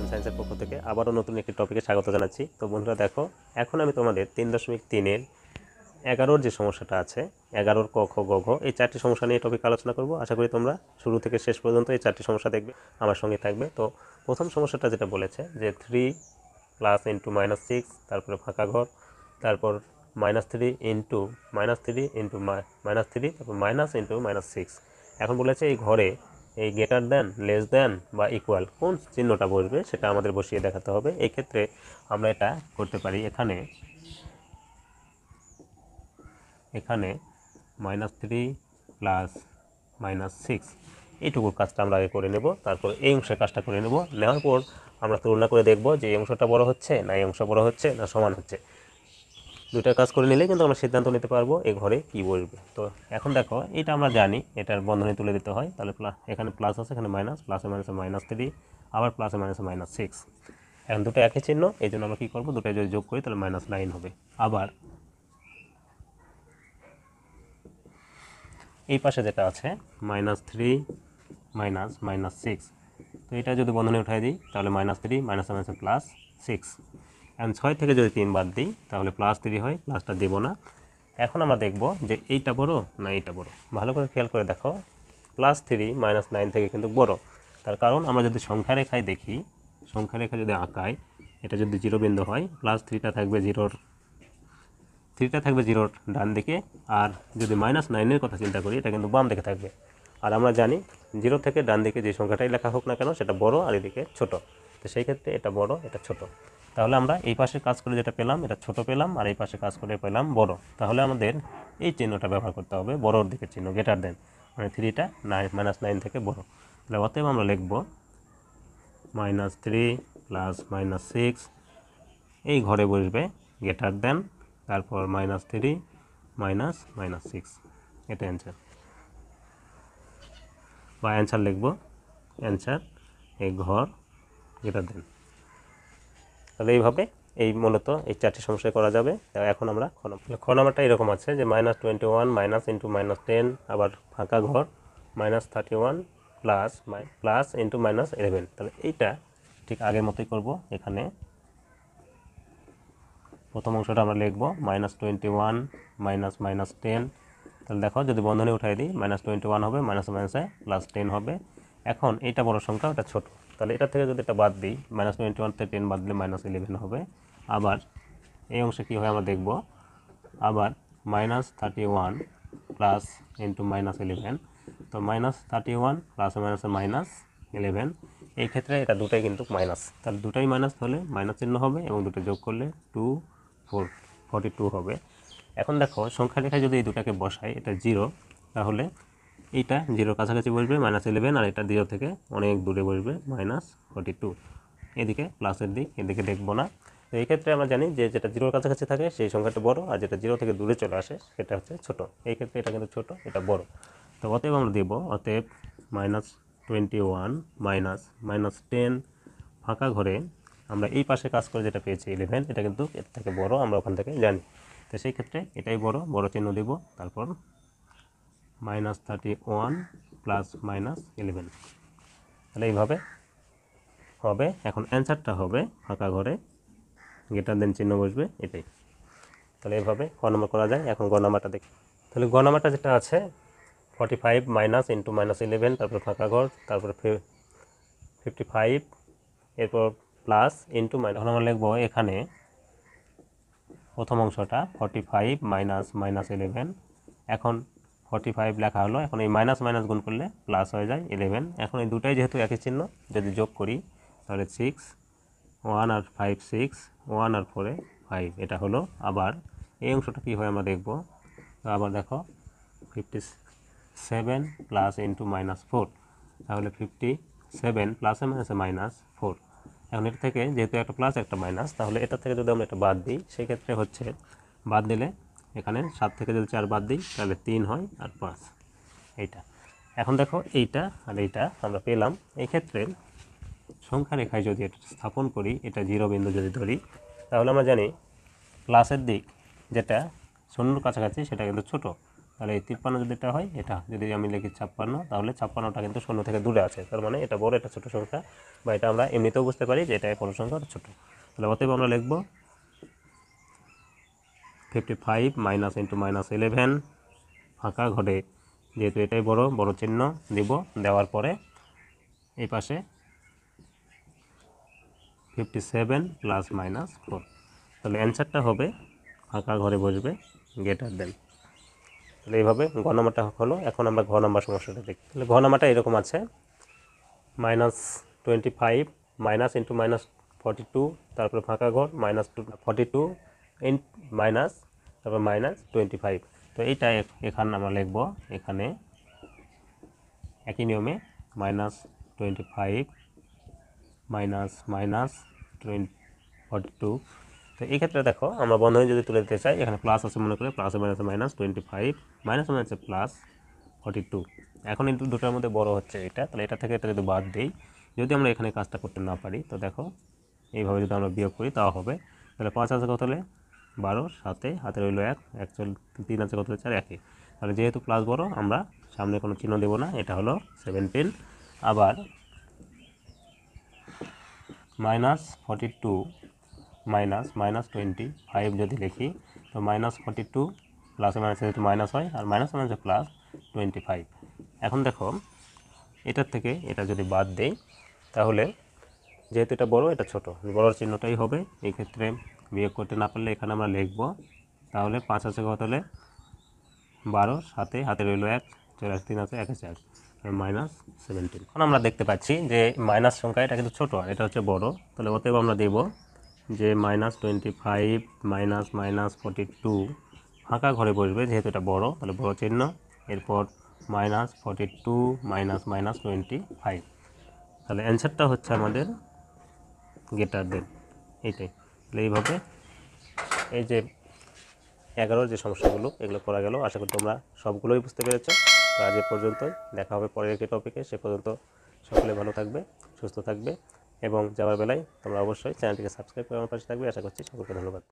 সায়েন্সের পক্ষ থেকে আবারও নতুন একটি টপিকে স্বাগত জানাচ্ছি। তো বন্ধুরা দেখো, এখন আমি তোমাদের 3.3-এর 11-র যে সমস্যাটা আছে, 11-র ক খ গ ঘ, এই 4টি সমস্যা নিয়ে টপিক আলোচনা করব। আশা করি তোমরা শুরু থেকে শেষ পর্যন্ত এই 4টি সমস্যা দেখবে, আমার সঙ্গে থাকবে। তো প্রথম সমস্যাটা যেটা বলেছে যে 3 প্লাস ইন্টু -6, তারপরে ফাঁকা ঘর, তারপর -3 ইন্টু -3, তারপর মাইনাস ইন্টু -6। এখন বলেছে এই ঘরে এই গ্রেটার দেন, লেস দেন বা ইকুয়াল কোন চিহ্নটা বসবে সেটা আমাদের বসিয়ে দেখাতে হবে। এই ক্ষেত্রে আমরা এটা করতে পারি, এখানে -3 প্লাস -6 এইটুকুর কাজটা আমরা আগে করে নেব, তারপর এই অংশের কাজটা করে নেব। নেওয়ার পর আমরা তুলনা করে দেখব যে এই অংশটা বড় হচ্ছে না এই অংশ বড় হচ্ছে না সমান হচ্ছে। দুইটা কাজ করে নিলে কিন্তু আমরা সিদ্ধান্ত নিতে পারবো এই ঘরে কি বসবে। তো এখন দেখো, এটা আমরা জানি এটার বন্ধনী তুলে দিতে হয়, তাহলে এখানে প্লাস আছে, এখানে মাইনাস, প্লাসে মাইনাসে -3, আবার প্লাসে মাইনাসে -6। এখন দুটো একই চিহ্ন, এই জন্য আমরা কী করবো, দুটোই যদি যোগ করি তাহলে -9 হবে। আবার এই পাশে যেটা আছে -3 -6, তো এটা যদি বন্ধনী উঠাই দিই তাহলে -3 মাইনাসে মাইনাসে +6। এখন 6 থেকে যদি 3 বাদ দিই তাহলে +3 হয়, প্লাসটা দেব না। এখন আমরা দেখব যে এইটা বড় না এইটা বড়। ভালো করে খেয়াল করে দেখো, +3 -9 থেকে কিন্তু বড়। তার কারণ আমরা যদি সংখ্যা রেখায় দেখি, সংখ্যা রেখা যদি আঁকাই, এটা যদি 0 বিন্দু হয়, +3টা থাকবে 0-র ডান দিকে, আর যদি -9-এর কথা চিন্তা করি এটা কিন্তু বাম দিকে থাকবে। আর আমরা জানি 0 থেকে ডান দিকে যে সংখ্যাটাই লেখা হোক না কেন সেটা বড় আর এদিকে ছোট। তো সেই ক্ষেত্রে এটা বড়, এটা ছোট। তাহলে আমরা এই পাশে কাজ করে যেটা পেলাম এটা ছোট পেলাম, আর এই পাশে কাজ করে পেলাম বড়। তাহলে আমাদের এই চিহ্নটা ব্যবহার করতে হবে, বড়র দিকের চিহ্ন, গ্রেটার দেন, মানে 3টা -9 থেকে বড়। তাহলে অতএব আমরা লিখব -3 প্লাস -6, এই ঘরে বসবে গ্রেটার দেন, তারপর -3 -6, এটা অ্যান্সার, বা অ্যান্সার লিখব, অ্যান্সার এই ঘর গ্রেটার দেন। তাহলে এইভাবে এই মূলত এই 4টি সমস্যা করা যাবে। এখন আমরা খ নাম্বারটা এরকম আছে যে -21 মাইনাস ইন্টু -10, আবার ফাঁকা ঘর -31 প্লাস ইন্টু -11। তাহলে এইটা ঠিক আগের মতোই করব। এখানে প্রথম অংশটা আমরা লিখব -21 মাইনাস -10। তাহলে দেখো, যদি বন্ধনী উঠাই দিই -21 হবে, মাইনাসে মাইনাসে +10 হবে। এখন এইটা বড় সংখ্যা, ওটা ছোট, তাহলে এটা থেকে যদি এটা বাদ দিই, -21 থেকে 10 বাদ দিলে -11 হবে। আবার এই অংশে কী হয় আমরা দেখব, আবার -31 প্লাস ইন্টু -11। তো -31 প্লাসে মাইনাসে -11, এই ক্ষেত্রে এটা দুটাই কিন্তু মাইনাস, তাহলে দুটাই মাইনাস হলে মাইনাস চিহ্ন হবে, এবং দুটো যোগ করলে 42 হবে। এখন দেখো, সংখ্যা রেখায় যদি এই দুটাকে বসাই, এটা 0, তাহলে এইটা 0 কাছাকাছি বসবে -11, আর এটা 0 থেকে অনেক দূরে বসবে -42। এদিকে প্লাসের দিক, এদিকে দেখব না। তো এই ক্ষেত্রে আমরা জানি যে যেটা 0 কাছাকাছি থাকে সেই সংখ্যাটা বড়, আর যেটা 0 থেকে দূরে চলে আসে সেটা হচ্ছে ছোট। এই ক্ষেত্রে এটা কিন্তু ছোট, এটা বড়। তো অতএব আমরা দেব, অতএব -21 -10, ফাঁকা ঘরে আমরা এই পাশে কাজ করে যেটা পেয়েছি 11, এটা কিন্তু এর থেকে বড়, আমরা ওখান থেকে জানি। তো সেই ক্ষেত্রে এটাই বড় চিহ্ন দেব, তারপর -31 প্লাস -11। তাহলে এইভাবে হবে। এখন অ্যান্সারটা হবে ফাঁকা ঘরে গ্রেটার দেন চিহ্ন বসবে, এটাই। তাহলে এইভাবে ক নম্বর করা যায়। এখন গ নাম্বারটা দেখি। তাহলে গ নাম্বারটা যেটা আছে 45 মাইনাস ইন্টু -11, তারপর ফাঁকা ঘর, তারপর 55, এরপর প্লাস ইন্টু মাইনাস। এখন আমরা লিখব এখানে প্রথম অংশটা 45 মাইনাস -11। এখন 45 লেখা হলো, এখন এই মাইনাস মাইনাস গুণ করলে প্লাস হয়ে যায় 11। এখন এই দুটাই যেহেতু একই চিহ্ন, যদি যোগ করি তাহলে 6, 1 আর 5 6, 1 আর 4 5, এটা হলো। আবার এই অংশটা কী হয় আমরা দেখব। তো আবার দেখো 57 প্লাস ইন্টু -4, তাহলে 57 প্লাসে মাইনাসে -4। এখন এটা থেকে যেহেতু একটা প্লাস একটা মাইনাস, তাহলে এটা থেকে যদি আমরা এটা বাদ দিই, সেক্ষেত্রে হচ্ছে বাদ দিলে এখানে 7 থেকে যদি 4 বাদ দিই তাহলে 3 হয়, আর 5 এইটা। এখন দেখো এইটা আর এইটা আমরা পেলাম। এই ক্ষেত্রে সংখ্যা রেখায় যদি এটা স্থাপন করি, এটা 0 বিন্দু যদি ধরি, তাহলে আমরা জানি প্লাসের দিক যেটা 0-র কাছাকাছি সেটা কিন্তু ছোট, তাহলে এই 53 যদি এটা হয়, এটা যদি আমি লিখি 56, তাহলে 56টা কিন্তু শূন্য থেকে দূরে আছে, তার মানে এটা বড়, এটা ছোট সংখ্যা, বা এটা আমরা এমনিতেও বুঝতে পারি যে এটা বড় সংখ্যা, এটা ছোট। তাহলে অতএব আমরা লিখব 55 মাইনাস ইন্টু মাইনাস 11, ফাঁকা ঘরে যেহেতু এটাই বড় চিহ্ন দিব, দেওয়ার পরে এই পাশে 57 প্লাস মাইনাস 4। তাহলে অ্যান্সারটা হবে, ফাঁকা ঘরে বসবে গ্রেটার দেন। তাহলে এইভাবে ঘ নাম্বারটা হলো। এখন আমরা ঘ নাম্বার সমস্যাটা দেখি। তাহলে ঘ নাম্বারটা এরকম আছে, -25 মাইনাস ইন্টু মাইনাস 42, তারপরে ফাঁকা ঘর -42 মাইনাস, তারপর -25। তো এইটা এখানে আমরা লিখব, এখানে একই নিয়মে -25 মাইনাস মাইনাস 42। তো এই ক্ষেত্রে দেখো আমরা বন্ধনী যদি তুলে দিতে চাই, এখানে প্লাস আছে মনে করে, প্লাসে মাইনাসে -25, মাইনাস মাইনাসে +42। এখন কিন্তু দুটোর মধ্যে বড় হচ্ছে এটা, তাহলে এটা থেকে এটা যদি বাদ দিই, যদি আমরা এখানে কাজটা করতে না পারি, তো দেখো এইভাবে যদি আমরা বিয়োগ করি তাও হবে। তাহলে 5 আছে কত হলে 12, সাথে হাতে রইল 1, 3 আছে কত হলে 4, একই। তাহলে যেহেতু প্লাস বড়, আমরা সামনে কোনো চিহ্ন দেব না, এটা হলো 17। আবার -42 মাইনাস -25 যদি লিখি, তো -42 প্লাসে মাইনাসে যেহেতু মাইনাস হয়, আর মাইনাস মাইনাসে +25। এখন দেখো এটার থেকে এটা যদি বাদ দেই, তাহলে যেহেতু এটা বড়, এটা ছোট, বড়র চিহ্নটাই হবে। এই ক্ষেত্রে বিয়োগ করতে না পারলে এখানে আমরা লিখব, তাহলে 5 আছে কত হলে 12, সাথে হাতে রইল 1, 4 3 আছে 1 4, -17। এখন আমরা দেখতে পাচ্ছি যে মাইনাস সংখ্যা এটা কিন্তু ছোট, আর এটা হচ্ছে বড়। তাহলে অতএব আমরা দেব যে -25 মাইনাস -42 ফাঁকা ঘরে বসবে, যেহেতু এটা বড়, তাহলে বড় চিহ্ন, এরপর -42 মাইনাস -25। তাহলে অ্যান্সারটা হচ্ছে আমাদের গ্রেটার দেন, এইটাই। তাহলে এইভাবে এই যে 11 যে সমস্যাগুলো এগুলো করা গেল। আশা করি তোমরা সবগুলোই বুঝতে পেরেছো। তো আজ এ পর্যন্তই, দেখা হবে পরের একটি টপিকে। সে পর্যন্ত সকলে ভালো থাকবে, সুস্থ থাকবে, এবং যাওয়ার বেলায় তোমরা অবশ্যই চ্যানেলটিকে সাবস্ক্রাইব করে আমার পাশে থাকবে। আশা করছি সকলকে ধন্যবাদ।